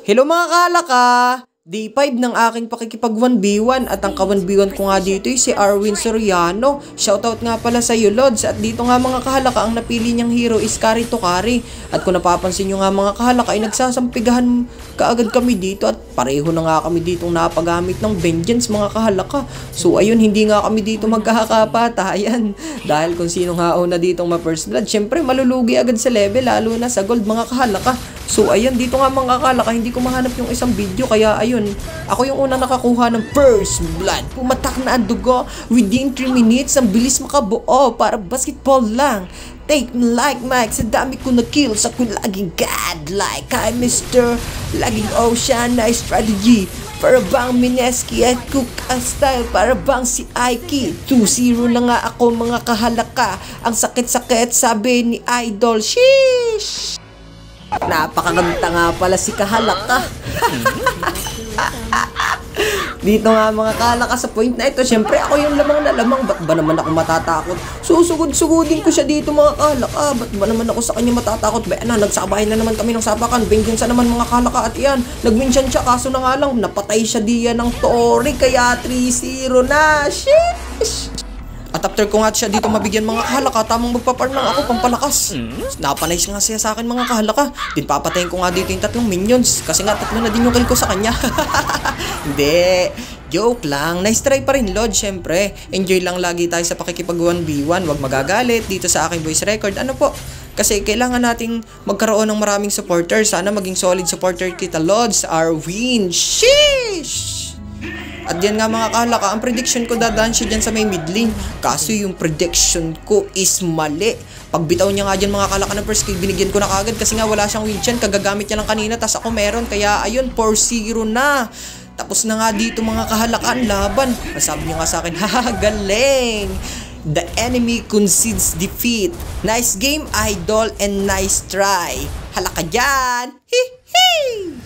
Hello mga kalaka! Day 5 ng aking pakikipag 1v1 at ang ka 1v1 ko nga dito ay si Arwin Soriano. Shoutout nga pala sa iyo Lods, at dito nga mga kahalaka ang napili niyang hero is Carry to Carry. At kung napapansin nyo nga mga kahalaka ay nagsasampigahan kaagad kami dito at pareho na nga kami ditong napagamit ng vengeance mga kahalaka. So ayun, hindi nga kami dito magkakapatayan dahil kung sino nga una ditong ma-first blood, syempre malulugi agad sa level lalo na sa gold mga kahalaka. So ayun, dito nga mga kahalaka hindi ko mahanap yung isang video kaya ayun, ako yung unang nakakuha ng first blood. Pumatak na ang dugo within 3 minutes, ang bilis makabuo para basketball lang. Take me like Mike, sa dami ko na kills, ako laging godlike. I'm Mr. Laging Ocean, nice strategy. Para bang Mineski at Cook style, para bang si Aiki. 2-0 na nga ako mga kahalaka. Ang sakit-sakit sabi ni Idol, sheesh. Napakaganda nga pala si kahalaka. Dito nga mga kahalaka sa point na ito, syempre ako yung lamang na lamang. Ba't ba naman ako matatakot? Susugod-sugudin ko siya dito mga kahalaka. Ba't ba naman ako sa kanya matatakot? Ba na, nagsabayan na naman kami ng sapakan. Vengeance na naman mga kahalaka at iyan. Nag-mention siya kaso na nga lang napatay siya diyan ng Tori kaya 3-0 na. Sheesh! At after ko nga siya dito mabigyan mga kahalaka, tamang magpaparm lang ako pampalakas. Napanice nga siya sa akin mga kahalaka. Din papatayin ko nga dito yung 3 minions. Kasi nga 3 na din yung kill ko sa kanya. Hindi. Joke lang. Nice try pa rin Lord, syempre. Enjoy lang lagi tayo sa pakikipag 1v1. Huwag magagalit dito sa aking voice record. Ano po? Kasi kailangan nating magkaroon ng maraming supporters. Sana maging solid supporter kita Lods. Arwin. Sheesh! At yan nga mga kahalaka, ang prediction ko dadaan siya dyan sa may mid lane. Kaso yung prediction ko is mali. Pagbitaw niya nga dyan mga kahalaka ng first kill, binigyan ko na kagad kasi nga wala siyang win chance. Kagagamit niya lang kanina, tas ako meron. Kaya ayun, 4-0 na. Tapos na nga dito mga kahalaka ang laban. Sabi niya nga sa akin, haha, galing. The enemy concedes defeat. Nice game, Idol, and nice try. Halaka dyan. Hee hee!